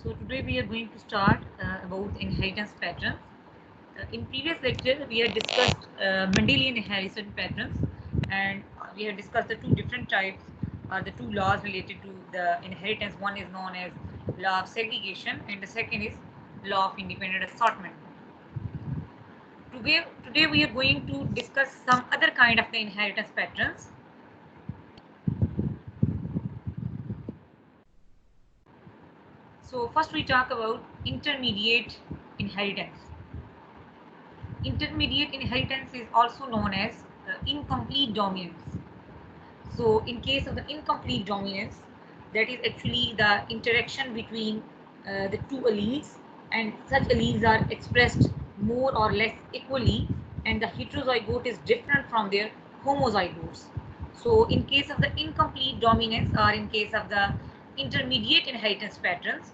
So today we are going to start about inheritance patterns. In previous lecture, we had discussed Mendelian inheritance patterns, and we have discussed the two different types, or the two laws related to the inheritance. One is known as law of segregation, and the second is law of independent assortment. Today we are going to discuss some other kind of the inheritance patterns. So first we talk about intermediate inheritance. Intermediate inheritance is also known as incomplete dominance. So in case of the incomplete dominance, that is actually the interaction between the two alleles, and such alleles are expressed more or less equally, and the heterozygote is different from their homozygotes. So in case of the incomplete dominance, or in case of the intermediate inheritance patterns,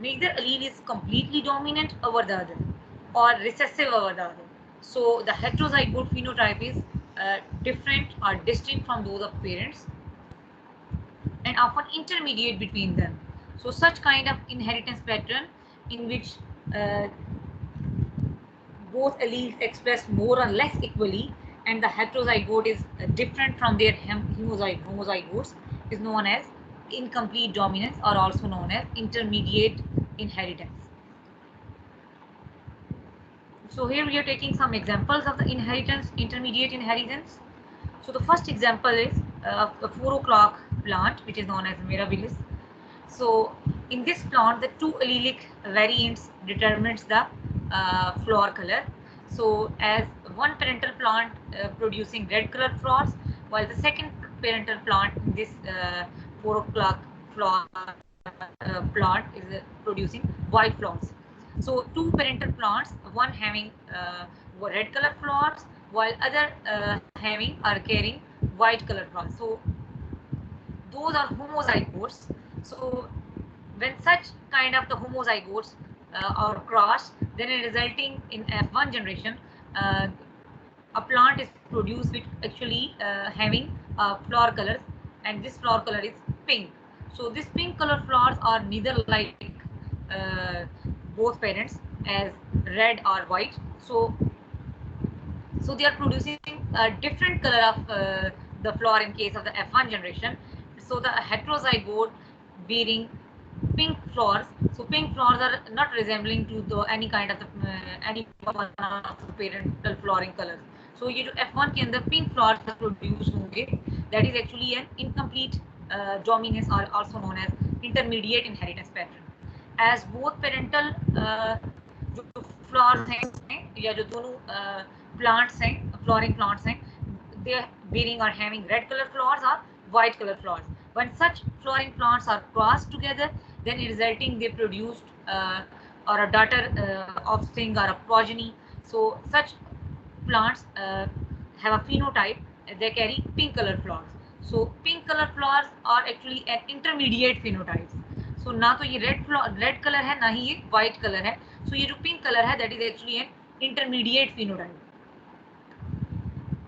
neither allele is completely dominant over the other or recessive over the other. So the heterozygote phenotype is different or distinct from those of parents, and often intermediate between them. So such kind of inheritance pattern in which uh, both alleles express more or less equally, and the heterozygote is different from their homozygotes, is known as incomplete dominance, or also known as intermediate inheritance. So here we are taking some examples of the inheritance, intermediate inheritance. So the first example is the 4 o'clock plant, which is known as Mirabilis. So in this plant, the two allelic variants determines the flower color. So as one parental plant producing red color flowers, while the second parental plant in this 4 o'clock flower plant is producing white flowers. So two parental plants, one having red color flowers, while other having or carrying white color flowers. So those are homozygotes. So when such kind of the homozygotes are crossed, then resulting in F1 generation, a plant is produced with actually having flower colors, and this flower color is pink. So this pink color flowers are neither like both parents as red or white. So they are producing a different color of the flower in case of the F1 generation. So the heterozygote bearing pink flowers. So pink flowers are not resembling to the any kind of the any one of the parental flowering colors. So ये जो F1 के अंदर pink flowers produce होंगे, that is actually an incomplete dominance, or also known as intermediate inheritance pattern. As both parental जो flowers हैं या जो दोनों plants हैं, flowering plants हैं, they are bearing or having red color flowers or white color flowers. When such flowering plants are crossed together, then resulting they produced or a daughter offspring or a progeny. So such plants have a phenotype, they carry pink color flowers. So pink color flowers are actually an intermediate phenotypes. So ना तो ये red color है, ना ही ये white color है. So ये जो pink color है, that is actually an intermediate phenotype.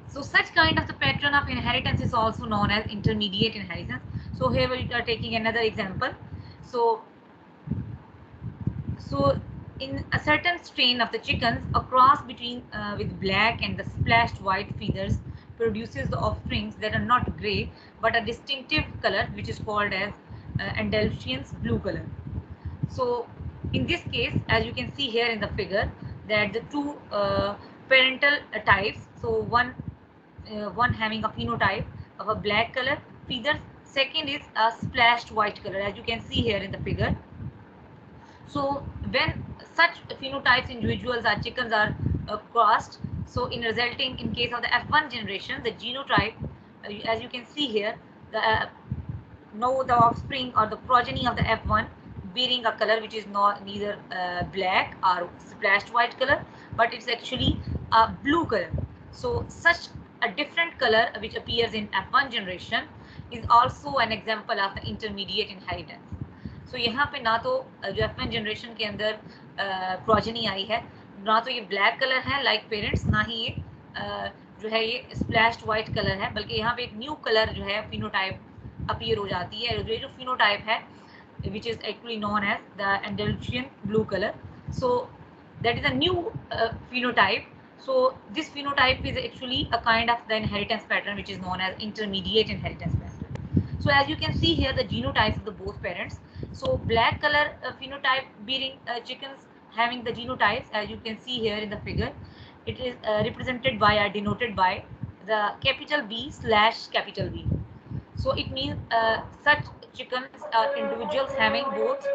So such kind of the pattern of inheritance is also known as intermediate inheritance. So here we are taking another example. So in a certain strain of the chickens, a cross between with black and the splashed white feathers produces the offsprings that are not gray but a distinctive color, which is called as Andalusian's blue color. So in this case, as you can see here in the figure, that the two parental types, so one having a phenotype of a black color feathers, second is a splashed white color, as you can see here in the figure. So when such phenotypes individuals or chickens are crossed, so in resulting in case of the F1 generation, the genotype, as you can see here, the the offspring or the progeny of the F1 bearing a color which is not neither black or splashed white color, but it's actually a blue color. So such a different color which appears in F1 generation is also an example of the intermediate inheritance. So यहाँ पे ना तो जो F1 generation के अंदर progeny आई है, ना तो ये black color है like parents, ना ही ये जो है ये splashed white color है, बल्कि यहाँ पे एक new color जो है phenotype अपीयर हो जाती है. जो फिनोटाइप है which is actually known as the Andalusian blue color. So that is a new phenotype. So this phenotype is actually a kind of the inheritance pattern which is known as intermediate inheritance pattern. So as you can see here, the genotypes of the both parents. So black color phenotype bearing chickens having the genotypes, as you can see here in the figure, it is represented by or denoted by the capital B slash capital B. So it means such chickens are individuals having both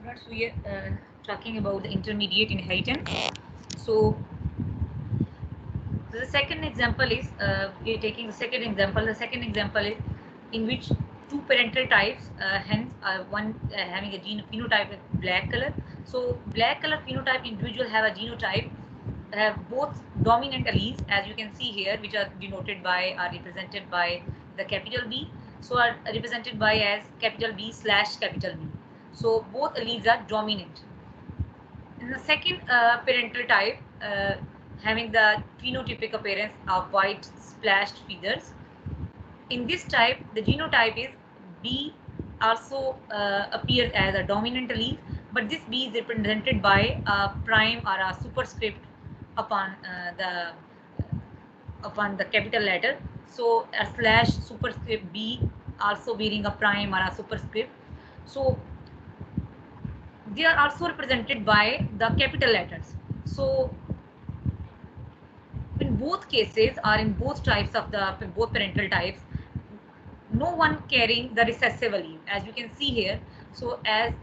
students, we are talking about the intermediate inheritance. So the second example is we are taking the second example. The second example is in which two parental types, hence one having a phenotype with black color. So black color phenotype individual have a genotype, have both dominant alleles, as you can see here, which are denoted by, are represented by the capital B. So are represented by as capital B slash capital B. So both alleles are dominant. In the second parental type, having the phenotypic appearance of white splashed feathers. In this type, the genotype is B also appears as a dominant allele, but this B is represented by a prime or a superscript upon the capital letter. So a slash superscript B also bearing a prime or a superscript. So they are also represented by the capital letters. So in both cases or in both types of the both parental types, no one carrying the recessive allele, as you can see here. So as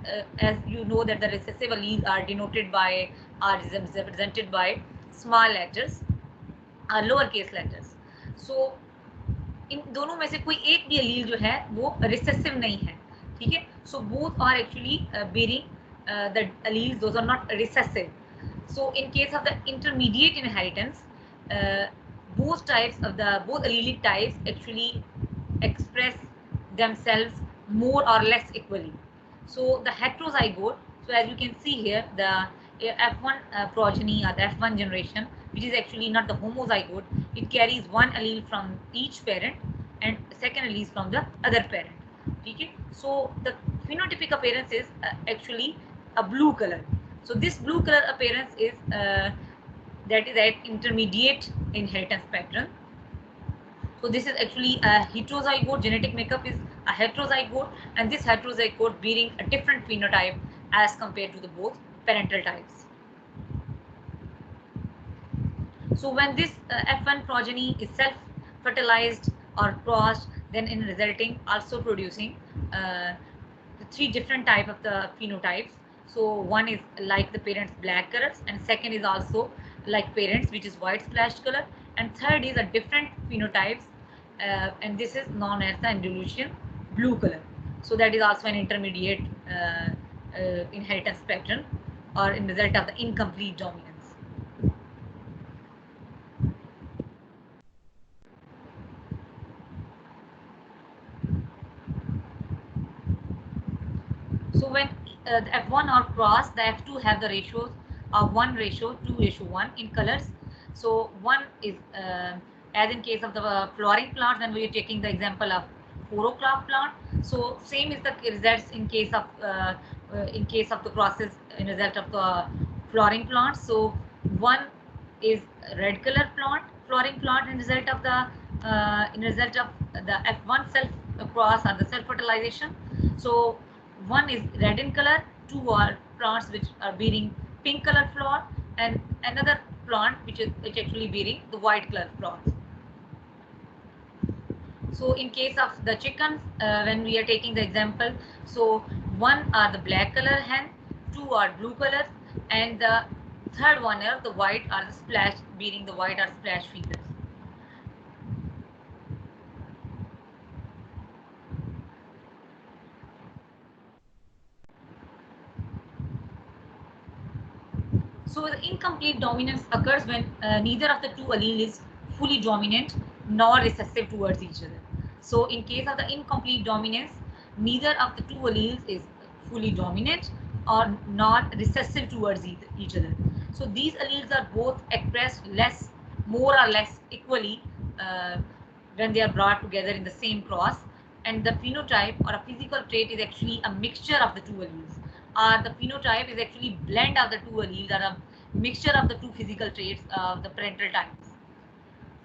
you know that the recessive alleles are denoted by, are represented by small letters or lowercase letters. So इन दोनों में से कोई एक भी allele जो है वो recessive नहीं है, ठीक है. So both are actually bearing the alleles, those are not recessive. So in case of the intermediate inheritance, uh, both allelic types actually express themselves more or less equally. So the heterozygote, so as you can see here, the F1 progeny or the F1 generation, which is actually not the homozygote, it carries one allele from each parent and second allele from the other parent. Okay? So the phenotypic appearance is actually a blue color. So this blue color appearance is that is at intermediate inheritance pattern. So this is actually a heterozygote. Genetic makeup is a heterozygote, and this heterozygote bearing a different phenotype as compared to the both parental types. So when this F1 progeny is self-fertilized or crossed, then in resulting also producing the three different type of the phenotypes. So one is like the parents black colors, and second is also like parents, which is white splashed color, and third is a different phenotypes, and this is known as the Andalusian blue color. So that is also an intermediate inheritance pattern, or in result of the incomplete dominance. So when the F1 are crossed, the F2 have the ratios of 1:2:1 in colors. So one is as in case of the flowering plant, then we are taking the example of 4 o'clock plant. So same is the results in case of the crosses in result of the flowering plant. So one is red color plant, flowering plant in result of the F1 self cross or the self fertilization. So one is red in color, two are plants which are bearing pink color flower, and another plant which actually bearing the white color flowers. So in case of the chickens, when we are taking the example, so one are the black color hen, two are blue color, and the third one are the white are the splash bearing the white or splash feathers. So the incomplete dominance occurs when neither of the two alleles is fully dominant nor recessive towards each other. So in case of the incomplete dominance, neither of the two alleles is fully dominant or not recessive towards each other. So these alleles are both expressed more or less equally when they are brought together in the same cross, and the phenotype or a physical trait is actually a mixture of the two alleles, or the phenotype is actually blend of the two alleles or a mixture of the two physical traits of the parental types.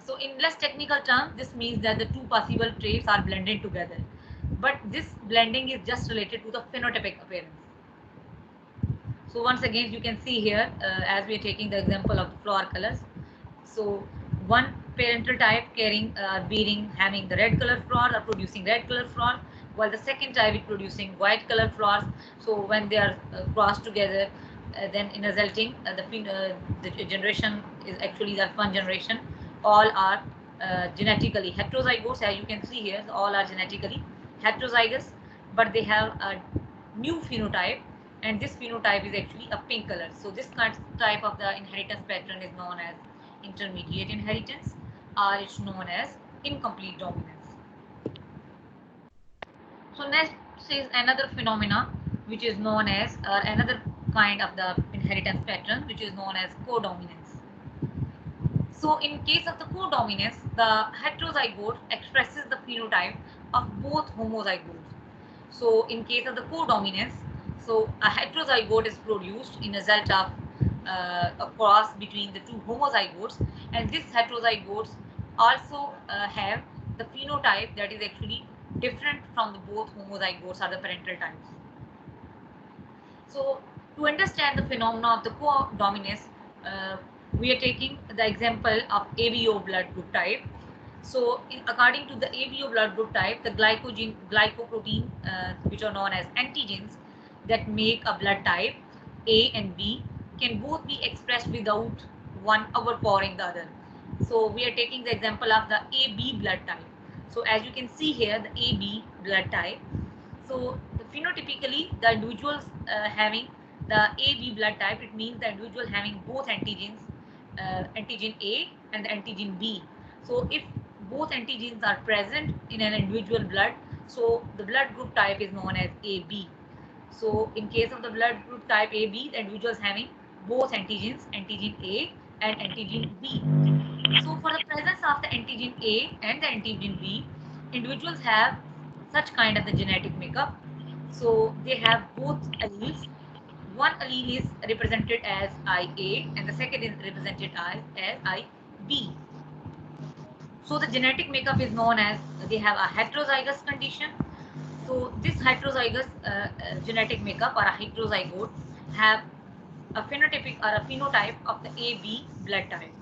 So in less technical terms, this means that the two possible traits are blended together, but this blending is just related to the phenotypic appearance. So once again, you can see here as we are taking the example of the flower colors. So one parental type bearing having the red color flower or producing red color flower, while the second type is producing white color flowers. So when they are crossed together, then in resulting the generation is actually the one generation. All are genetically heterozygotes, as you can see here. All are genetically heterozygous, but they have a new phenotype, and this phenotype is actually a pink color. So this type of the inheritance pattern is known as intermediate inheritance, or it's known as incomplete dominance. So next is another phenomena which is known as another kind of the inheritance pattern which is known as codominance. So in case of the codominance, the heterozygote expresses the phenotype of both homozygotes. So in case of the codominance, so a heterozygote is produced in result of a cross between the two homozygotes, and these heterozygotes also have the phenotype that is actually different from the both homozygotes or the parental types. So to understand the phenomena of the codominance, uh, we are taking the example of ABO blood group type. So according to the ABO blood group type, the glycoprotein, which are known as antigens that make a blood type A and B, can both be expressed without one overpowering the other. So we are taking the example of the AB blood type. So as you can see here, the AB blood type. So phenotypically, the individuals having the AB blood type, it means the individual having both antigens, antigen A and the antigen B. So if both antigens are present in an individual blood, so the blood group type is known as AB. So in case of the blood group type AB, the individuals having both antigens, antigen A and antigen B. So for the presence of the antigen A and the antigen B, individuals have such kind of the genetic makeup. So they have both alleles, one allele is represented as IA and the second is represented as IB. So the genetic makeup is known as they have a heterozygous condition. So this heterozygous genetic makeup or a heterozygote have a phenotypic or a phenotype of the AB blood type.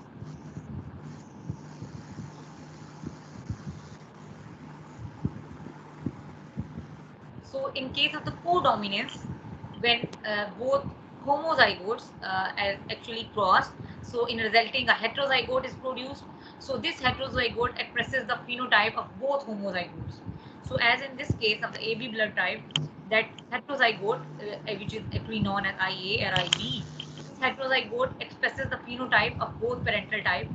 So in case of the codominance, when both homozygotes actually cross, so in resulting a heterozygote is produced. So this heterozygote expresses the phenotype of both homozygotes. So as in this case of the AB blood type, that heterozygote, which is actually known as IA or IB, this heterozygote expresses the phenotype of both parental type.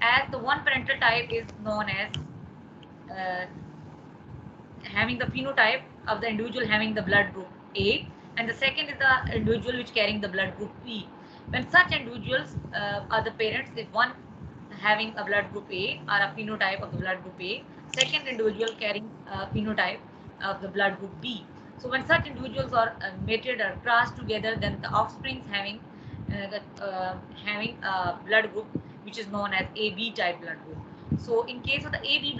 As the one parental type is known as uh, having the phenotype of the individual having the blood group A, and the second is the individual which carrying the blood group B. When such individuals are the parents, if one having a blood group A or a phenotype of the blood group A, second individual carrying a phenotype of the blood group B. So when such individuals are mated or crossed together, then the offsprings having a blood group which is known as AB type blood group. So in case of the AB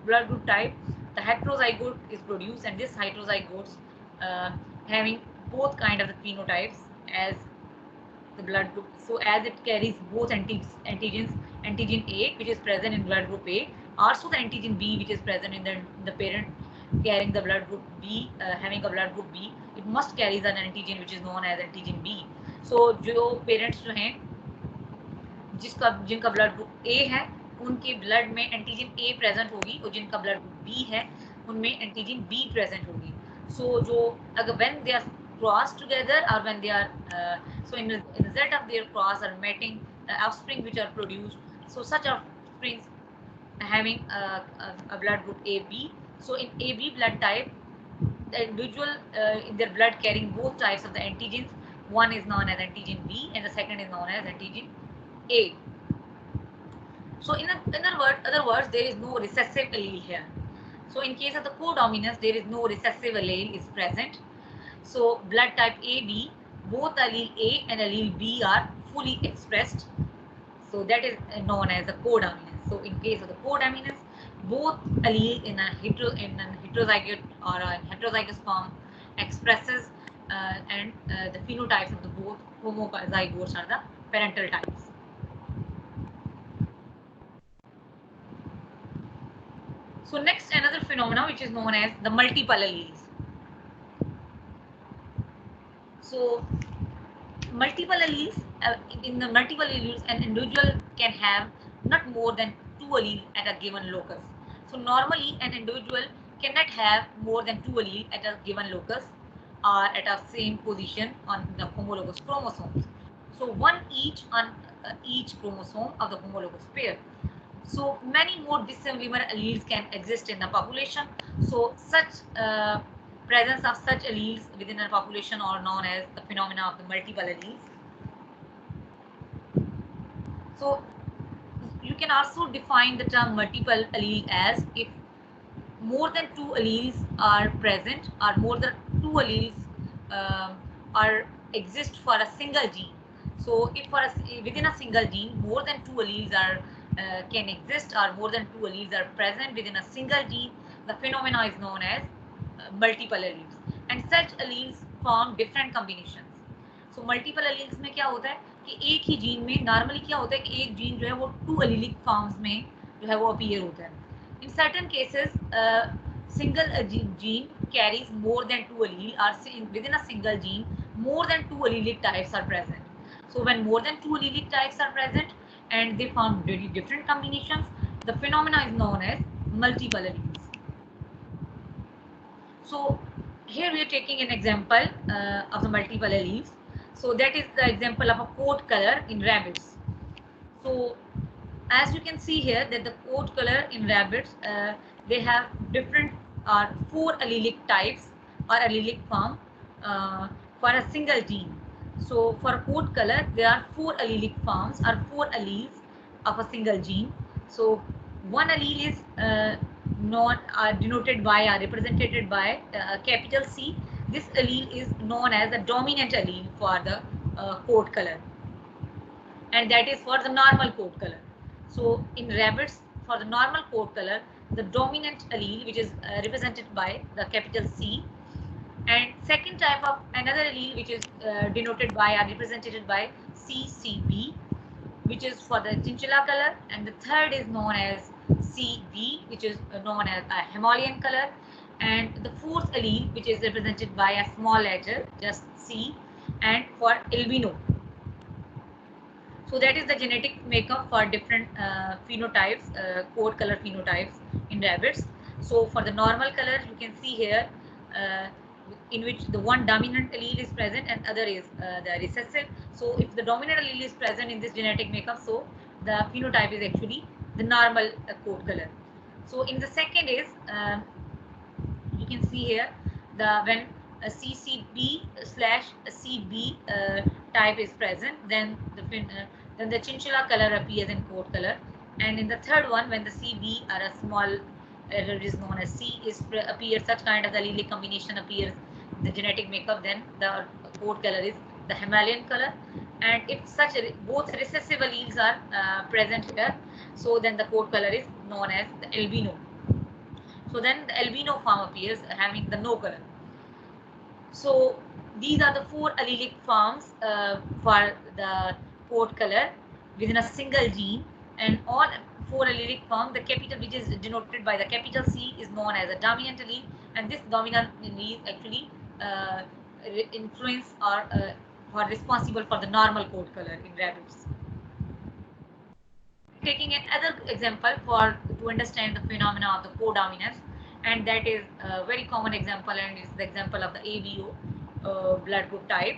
blood group type, the heterozygote is produced, and this heterozygotes uh, having both kind of the phenotypes as the blood group. So as it carries both antigens, antigen A which is present in blood group A, also the antigen B which is present in the parent carrying the blood group B, having a blood group B, it must carries an antigen which is known as antigen B. So जो parents जो हैं जिनका blood group A है उनके blood में antigen ए present होगी, और जिनका ब्लड ग्रुप बी है उनमें एंटीजन बी प्रेजेंट होगी. सो जो अगर when they are cross together और when they are so in result of their cross or mating, offspring which are produced, so such offsprings having a blood group AB. So in AB blood type, the individual in their blood carrying both types of the antigens, one is known as antigen B and the second is known as antigen A. So in other words, there is no recessive allele here. So in case of the codominance, there is no recessive allele is present. So blood type AB, both allele A and allele B are fully expressed. So that is known as the codominance. So in case of the codominance, both allele in a heterozygote or a heterozygous form expresses and the phenotypes of the both homozygotes are the parental types. So next, another phenomena which is known as the multiple alleles. So multiple alleles, in the multiple alleles, an individual can have not more than 2 alleles at a given locus. So normally an individual cannot have more than 2 alleles at a given locus or at a same position on the homologous chromosomes. So one each on each chromosome of the homologous pair. So many more dissimilar alleles can exist in the population. So such presence of such alleles within a population are known as the phenomena of the multiple alleles. So you can also define the term multiple allele as if more than 2 alleles are present or more than 2 alleles are exist for a single gene. So if for within a single gene more than 2 alleles are can exist or more than 2 alleles are present within a single gene, the phenomena is known as multiple alleles, and such alleles form different combinations. So multiple alleles में क्या होता है कि एक ही gene में normally क्या होता है कि एक जीन जो है वो 2 एलिलिक फॉर्म्स में जो है वो अपीयर होता है. In certain cases, single gene carries more than 2 allele, or within a single gene, more than 2 allelic types are present. So when more than 2 allelic types are present and they form very different combinations, the phenomena is known as multiple alleles. So here we are taking an example of the multiple alleles. So that is the example of a coat color in rabbits. So as you can see here that the coat color in rabbits, they have different 4 allelic types or allelic form for a single gene. So for coat color there are 4 allelic forms or 4 alleles of a single gene. So one allele is denoted by or represented by capital C, This allele is known as the dominant allele for the coat color, and that is for the normal coat color. So in rabbits, for the normal coat color, the dominant allele, which is represented by the capital C, and second type of another allele which is denoted by or represented by CCB, which is for the chinchilla color, and the third is known as CB, which is known as a Himalayan color, and the fourth allele, which is represented by a small letter, just C, and for albino. So that is the genetic makeup for different phenotypes, coat color phenotypes in rabbits. So for the normal color, you can see here, in which the one dominant allele is present and other is the recessive. So if the dominant allele is present in this genetic makeup, so the phenotype is actually the normal coat color. So in the second is, you can see here, the when a CCB slash CB type is present, then the chinchilla color appears in coat color, and in the third one, when the CB or a small error is known as C is appears, such kind of the allelic combination appears the genetic makeup, then the coat color is the Himalayan color. And if such both recessive alleles are present here, so then the coat color is known as the albino. So then the albino form appears having the no color. So these are the four allelic forms for the coat color within a single gene, and all four allelic forms, the capital which is denoted by the capital C is known as a dominant allele, and this dominant allele actually uh, influence or are responsible for the normal coat color in rabbits. Taking another example for to understand the phenomena of the codominance, and that is a very common example, and it's the example of the ABO blood group type.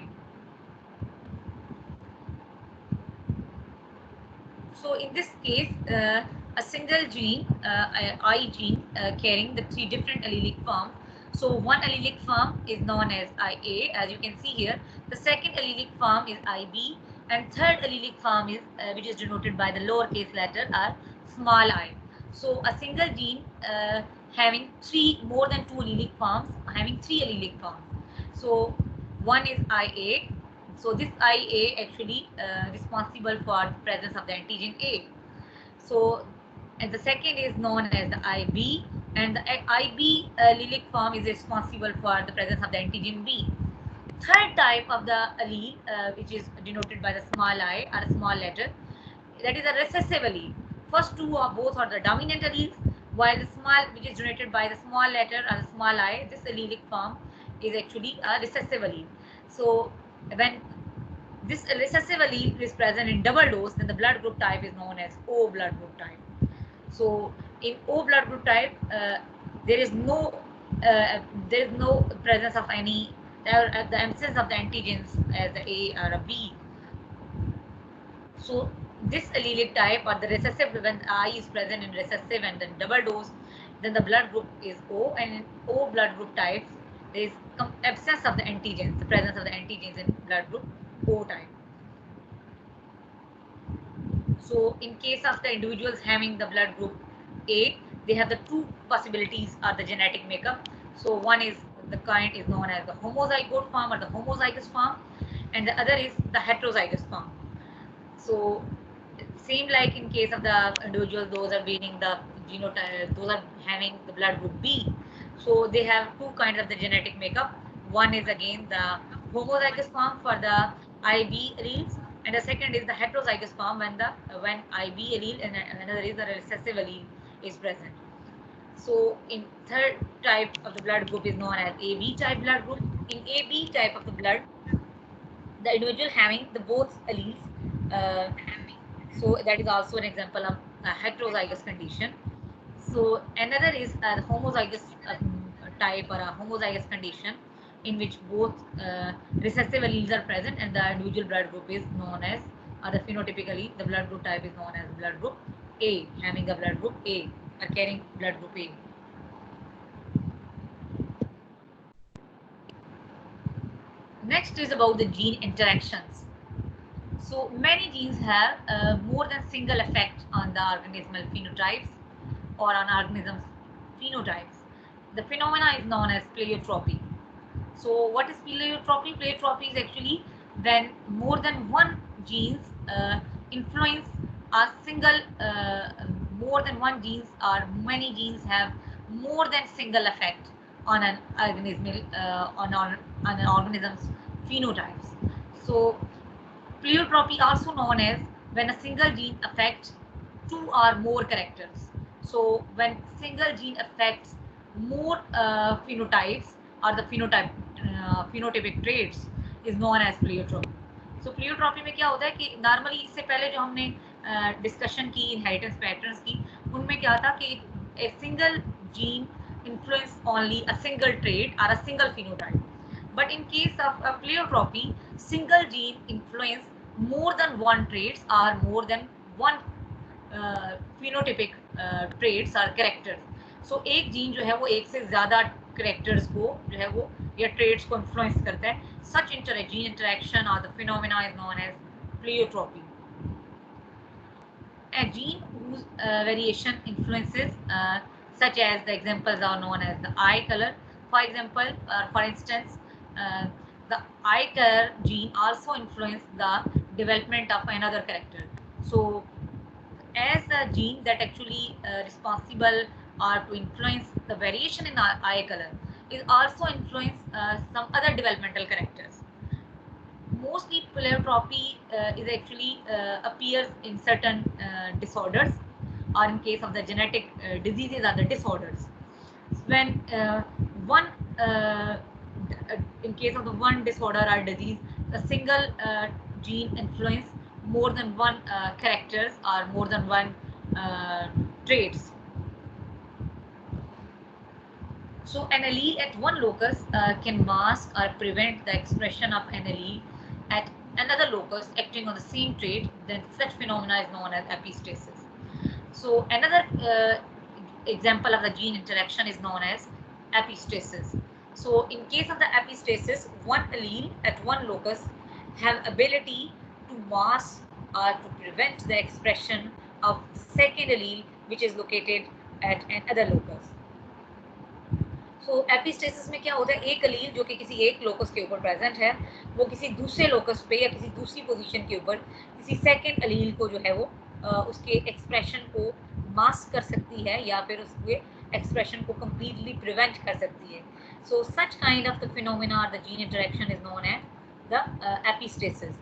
So in this case, a single gene, I gene, carrying the three different allelic forms. So one allelic form is known as IA, as you can see here. The second allelic form is IB, and third allelic form is which is denoted by the lowercase letter or small I. So a single gene having more than two allelic forms, having three allelic forms. So one is IA. So this IA actually responsible for the presence of the antigen A. So, and the second is known as the IB, and the IB allelic form is responsible for the presence of the antigen B. Third type of the allele, which is denoted by the small I or a small letter, that is a recessive allele. First two are both are the dominant alleles, while the small, which is denoted by the small letter or the small I, this allelic form is actually a recessive allele. So when this recessive allele is present in double dose, then the blood group type is known as O blood group type. So in O blood group type, there is no presence of any the absence of the antigens as the A or a B. So this allelic type or the recessive, when I is present in recessive and then double dose, then the blood group is O, and in O blood group types there is absence of the antigens, the presence of the antigens in blood group O type. So in case of the individuals having the blood group A, they have the two possibilities of the genetic makeup. So one is the kind is known as the homozygote form or the homozygous form, and the other is the heterozygous form. So same like in case of the individuals, those are being the genotype, those are having the blood group B. So they have two kinds of the genetic makeup. One is again the homozygous form for the IB alleles, and the second is the heterozygous form when IB allele and another is the recessive allele is present. So in third type of the blood group is known as AB type blood group. In AB type of the blood, the individual having the both alleles, uh, so that is also an example of a heterozygous condition. So another is a homozygous type or a homozygous condition in which both recessive alleles are present and the individual blood group is known as, or the phenotypically the blood group type is known as blood group A, having the blood group A or carrying blood group A. Next is about the gene interactions. So many genes have more than single effect on the organismal phenotypes or on organisms' phenotypes. The phenomena is known as pleiotropy. So what is pleiotropy? Pleiotropy is actually when more than one genes influence a single, more than one genes or many genes have more than single effect on an organism, on an organism's phenotypes. So pleiotropy, also known as when a single gene affects two or more characters. So when single gene affects more phenotypes or the phenotypic traits is known as pleiotropy. So pleiotropy में क्या होता है कि normally इससे पहले जो हमने discussion की इनहेरिटेंस पैटर्न्स की, उनमें क्या था कि a single gene influence only a single trait or a single phenotype. But in case of a pleiotropy, single gene influence more than one traits or more than one phenotypic traits or characters. So एक gene जो है वो एक से ज़्यादा characters को जो है वो या traits को influence करता है. Such gene interaction or the phenomena is known as pleiotropy. A gene whose variation influences, such as the examples are known as the eye color. For example, for instance, the eye color gene also influence the development of another character. So as the gene that actually responsible or to influence the variation in eye color is also influence some other developmental characters. Mostly pleiotropy is actually appears in certain disorders, or in case of the genetic diseases or the disorders. When one in case of the one disorder or disease, the single gene influence more than one characters or more than one traits. So an allele at one locus can mask or prevent the expression of an allele at another locus acting on the same trait. Then such phenomena is known as epistasis. So another example of the gene interaction is known as epistasis. So in case of the epistasis, one allele at one locus have ability to mask or to prevent the expression of second allele which is located at another locus. So epistasis में क्या होता है, एक अलील जो कि किसी एक locus के ऊपर प्रेजेंट है वो किसी दूसरे लोकस पे या किसी दूसरी पोजीशन के ऊपर किसी सेकंड अलील को जो है वो उसके एक्सप्रेशन को मास्क कर सकती है या फिर उसके एक्सप्रेशन को कंप्लीटली प्रिवेंट कर सकती है. So such kind of the phenomena और the gene interaction is known as the epistasis.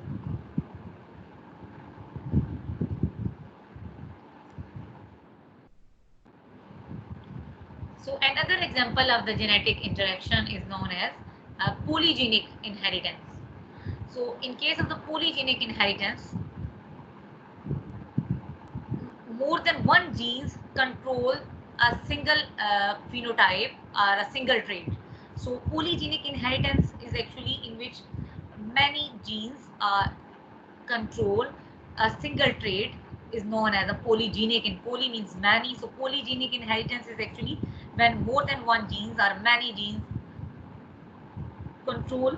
So another example of the genetic interaction is known as polygenic inheritance. So in case of the polygenic inheritance, more than one genes control a single phenotype or a single trait. So polygenic inheritance is actually in which many genes control a single trait is known as a polygenic, and poly means many. So polygenic inheritance is actually when more than one genes or many genes control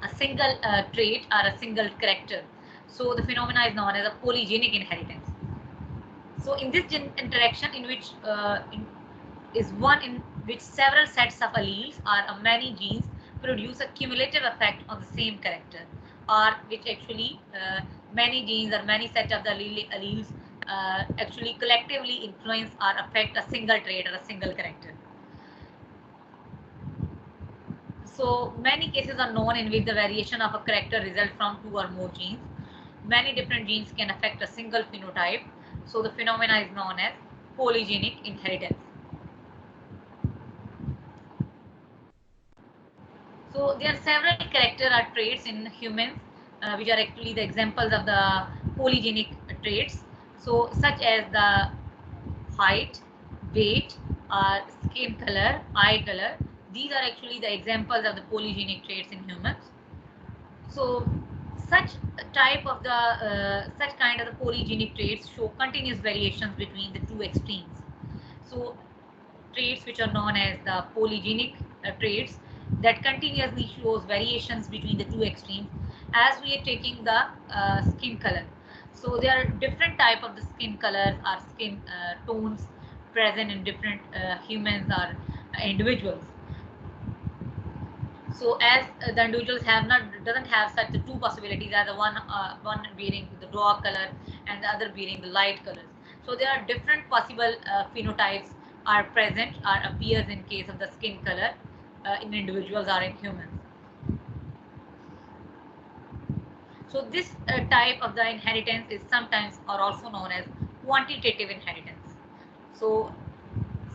a single trait or a single character. So the phenomena is known as a polygenic inheritance. So in this interaction in which is one in which several sets of alleles or many genes produce a cumulative effect on the same character, or which actually many genes or many sets of the alleles actually collectively influence or affect a single trait or a single character. So many cases are known in which the variation of a character results from two or more genes. Many different genes can affect a single phenotype. So the phenomena is known as polygenic inheritance. So there are several character or traits in humans which are actually the examples of the polygenic traits. So such as the height, weight, skin color, eye color. These are actually the examples of the polygenic traits in humans. So such type of the such kind of the polygenic traits show continuous variations between the two extremes. So traits which are known as the polygenic traits that continuously shows variations between the two extremes. As we are taking the skin color, so there are different type of the skin colors or skin tones present in different humans or individuals. So as the individuals doesn't have such the two possibilities as the one bearing the dark color and the other bearing the light colors. So there are different possible phenotypes are present or appears in case of the skin color in individuals or in humans. So this type of the inheritance is sometimes or also known as quantitative inheritance. So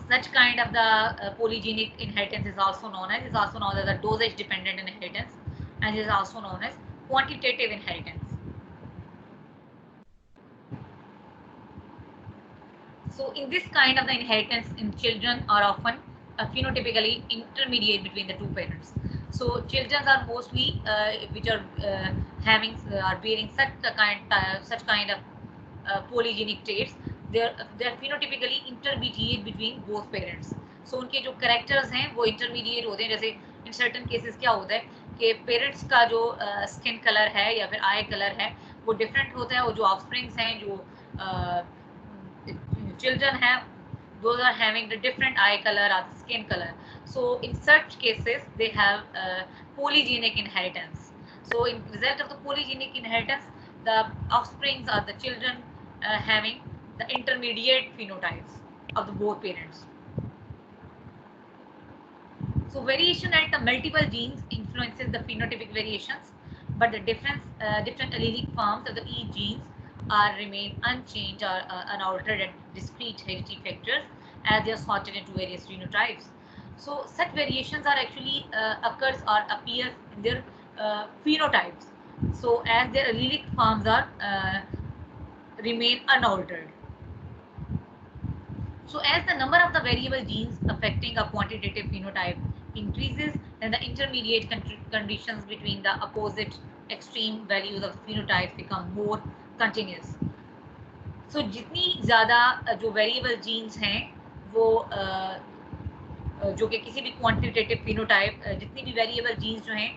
such kind of the polygenic inheritance is also known as the dosage dependent inheritance, and is also known as quantitative inheritance. So in this kind of the inheritance in children are often phenotypically intermediate between the two parents. So children are mostly which are are bearing such kind of polygenic traits. They're phenotypically intermediate between both parents. So उनके जो characters हैं वो intermediate होते हैं. जैसे in certain cases क्या होता है कि parents का जो skin color है या फिर eye color है वो different होता है, और जो offsprings हैं जो children have, those are having the different eye color or the skin color. So in such cases they have polygenic inheritance. So in result of the polygenic inheritance, the offsprings or the children having the intermediate phenotypes of the both parents. So variation at the multiple genes influences the phenotypic variations, but the different allelic forms of the each genes are remain unchanged or unaltered at discrete heredity factors as they are sorted into various genotypes. So such variations are actually occurs or appears in their phenotypes. So as their allelic forms are remain unaltered. So as the number of the variable genes affecting a quantitative phenotype increases, then the intermediate conditions between the opposite extreme values of phenotypes become more continuous. So जितनी ज़्यादा जो variable genes हैं वो जो कि किसी भी quantitative phenotype जितनी भी variable genes जो हैं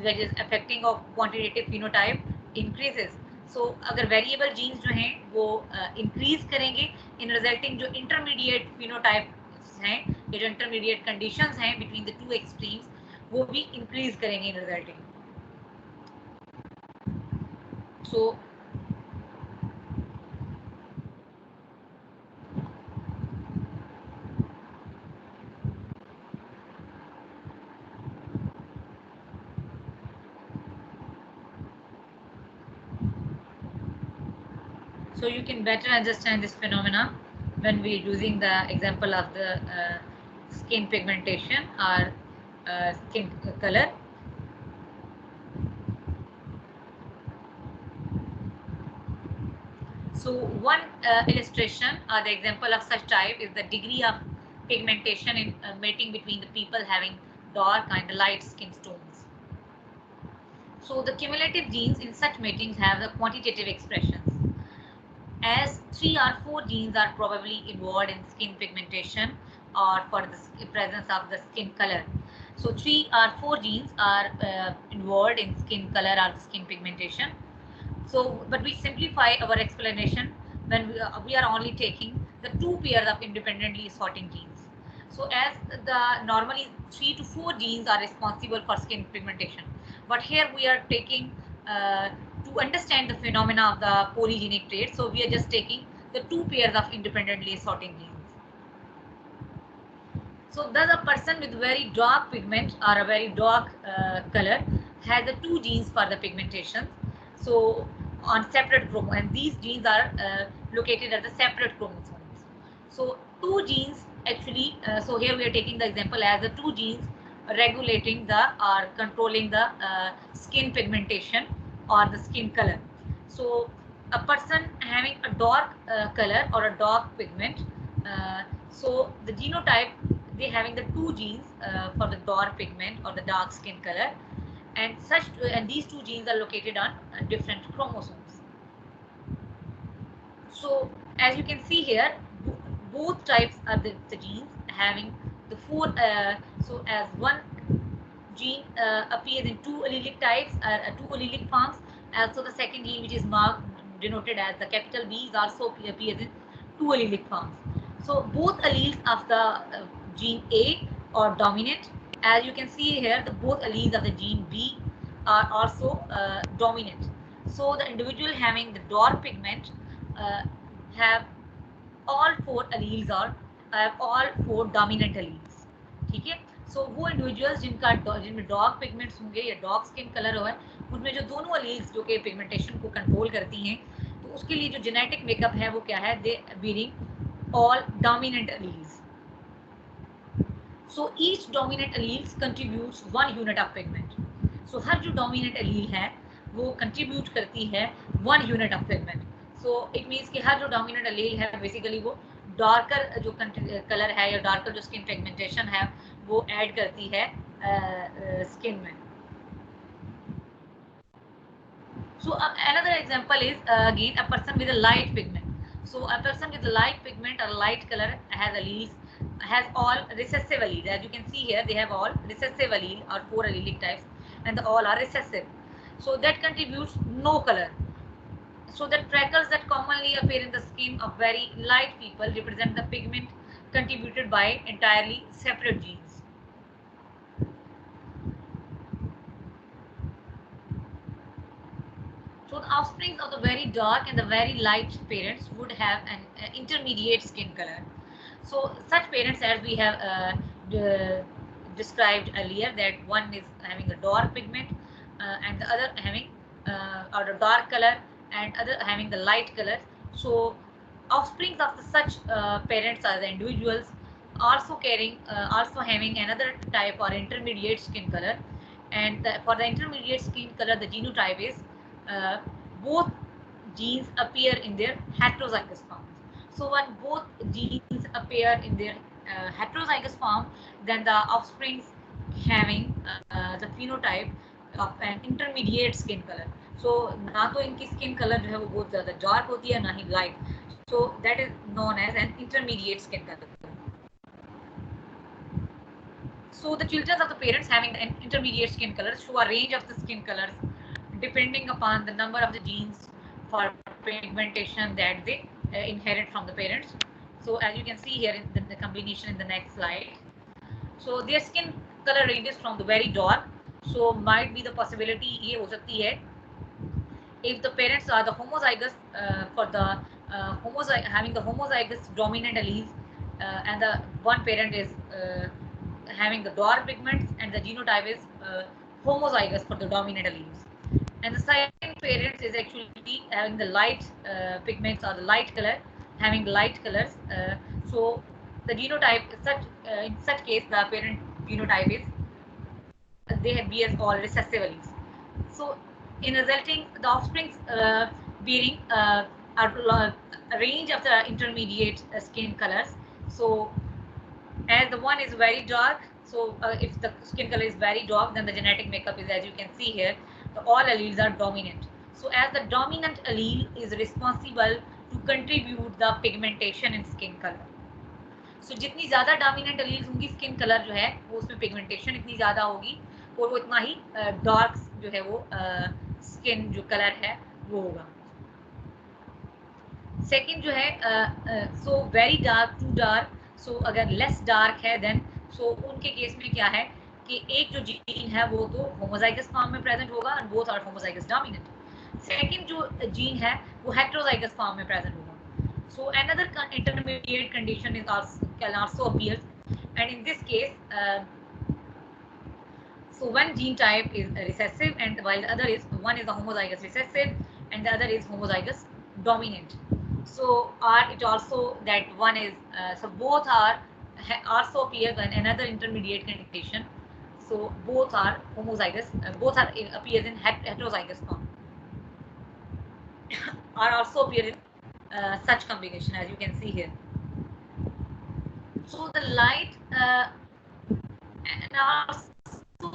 that is affecting of quantitative phenotype increases. So अगर variable genes जो हैं वो increase करेंगे, in resulting जो intermediate phenotypes हैं या जो intermediate conditions हैं between the two extremes वो भी increase करेंगे in resulting. So so you can better understand this phenomena when we're using the example of the skin pigmentation or skin color. So one illustration or the example of such type is the degree of pigmentation in mating between the people having dark and light skin tones. So the cumulative genes in such matings have the quantitative expressions. As 3 or 4 genes are probably involved in skin pigmentation or for the presence of the skin color. So 3 or 4 genes are involved in skin color or skin pigmentation. So, but we simplify our explanation when we are only taking the 2 pairs of independently sorting genes. So as the normally 3 to 4 genes are responsible for skin pigmentation, but here we are taking to understand the phenomena of the polygenic trait. So we are just taking the 2 pairs of independently sorting genes. So thus a person with very dark pigment or a very dark color has the 2 genes for the pigmentation. So on separate chromosomes, and these genes are located at the separate chromosomes. So 2 genes actually, so here we are taking the example as the 2 genes regulating the or controlling the skin pigmentation or the skin color. So a person having a dark color or a dark pigment, so the genotype, they having the 2 genes for the dark pigment or the dark skin color, and these 2 genes are located on different chromosomes. So as you can see here, both types are the genes having the 4. So as one gene appears in 2 allelic types, 2 allelic forms. Also the second gene, which is marked denoted as the capital B, is also appears in 2 allelic forms. So both alleles of the gene A are dominant, As you can see here, the both alleles of the gene B are also dominant. So the individual having the dark pigment have all four alleles or have all four dominant alleles. ठीक है. So वो individuals जिनमें dark pigments होंगे या dark skin color हो, उनमें जो दोनों alleles जो कि pigmentation को control करती हैं, तो उसके लिए जो genetic makeup है वो क्या है? They bearing all dominant alleles. So each dominant allele contributes 1 unit of pigment. So हर जो dominant allele है वो contribute करती है 1 unit of pigment. So it means कि हर जो dominant allele है basically वो darker जो color है या darker जो skin pigmentation है वो add करती है skin में. So another example is again a person with a light pigment. So a person with a light pigment or light color has alleles, has all recessive alleles. As you can see here, they have all recessive allele or 4 allelic types, and all are recessive. So that contributes no color. So the freckles that commonly appear in the skin of very light people represent the pigment contributed by entirely separate genes. So the offspring of the very dark and the very light parents would have an intermediate skin color. So such parents, as we have described earlier, that one is having a dark pigment and the other having or a dark color and other having the light color. So offspring of the such parents are the individuals also carrying also having another type or intermediate skin color, and for the intermediate skin color the genotype is both genes appear in their heterozygous form. So when both genes appear in their heterozygous form, then the offspring having the phenotype of an intermediate skin color. So ना तो इनकी skin color जो है वो बहुत ज़्यादा dark होती है ना ही light. So that is known as an intermediate skin color. So the children of the parents having the intermediate skin color show a range of the skin colors depending upon the number of the genes for pigmentation that they inherit from the parents. So as you can see here in the combination in the next slide. So their skin color ranges from the very dark. So might be the possibility ये हो सकती है if the parents are the homozygous for the having the homozygous dominant alleles and the one parent is having the dark pigments and the genotype is homozygous for the dominant alleles, and the second parent is actually having the light pigments or the light color, having light colors. So the genotype is such in such case the parent genotype is they have bears all recessive alleles. So in resulting the offspring bearing a range of the intermediate skin colors. So as the one is very dark, so if the skin color is very dark, then the genetic makeup is, as you can see here, all alleles are dominant. So as the dominant allele is responsible to contribute the pigmentation in skin color. So जितनी ज़्यादा dominant alleles होंगी skin color जो है वो उसमें pigmentation इतनी ज़्यादा होगी और वो इतना ही dark जो है वो skin जो color है वो होगा. Second जो है so very dark, too dark. So अगर less dark है then so उनके केस में क्या है कि एक जो जीन है वो तो homozygous form में present होगा and both are homozygous dominant. Second जो जीन है वो heterozygous form में present होगा. So another intermediate condition is can also appear, and in this case, so one gene type is recessive, and while the other is one is the homozygous recessive, and the other is homozygous dominant. So it also that one is so both are also appear when another intermediate condition. So both are homozygous, both are appears in heterozygous form, are also appear in such combination as you can see here. So the light and also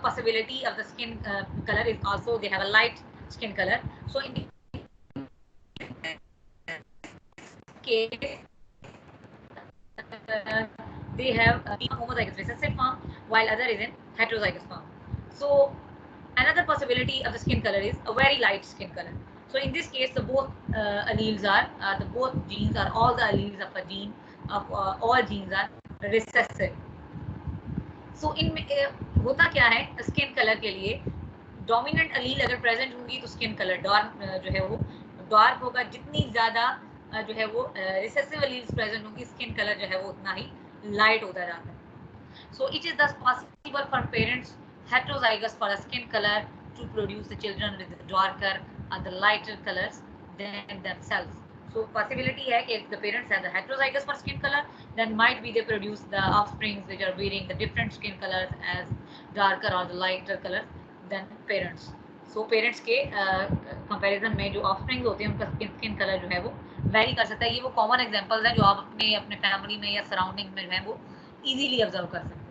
possibility of the skin color is also they have a light skin color. So in this case they have homozygous recessive form while other is in heterozygous form. So another possibility of the skin color is a very light skin color. So in this case, the both alleles are the both genes are all the alleles of a gene of all genes are recessive. सो इनमें होता क्या है, skin colour के लिए dominant अलील अगर present होगी तो skin colour dark जो है वो डार्क होगा, जितनी ज़्यादा जो है वो रिसेसिव अलील्स प्रेजेंट होगी स्किन कलर जो है वो उतना ही लाइट होता जाता है. So it is thus possible for parents heterozygous for a skin color to produce the children with darker or the lighter colors than themselves. So possibility है कि if the parents have the heterozygous for skin color, then might be they produce the offsprings which are wearing the different skin colors as darker or the lighter colors than parents. So parents के comparison में जो offsprings होते हैं उनका skin color जो है वो vary कर सकता है. ये वो common examples हैं जो आप अपने फैमिली में या सराउंडिंग में जो है वो easily observe कर सकते हैं.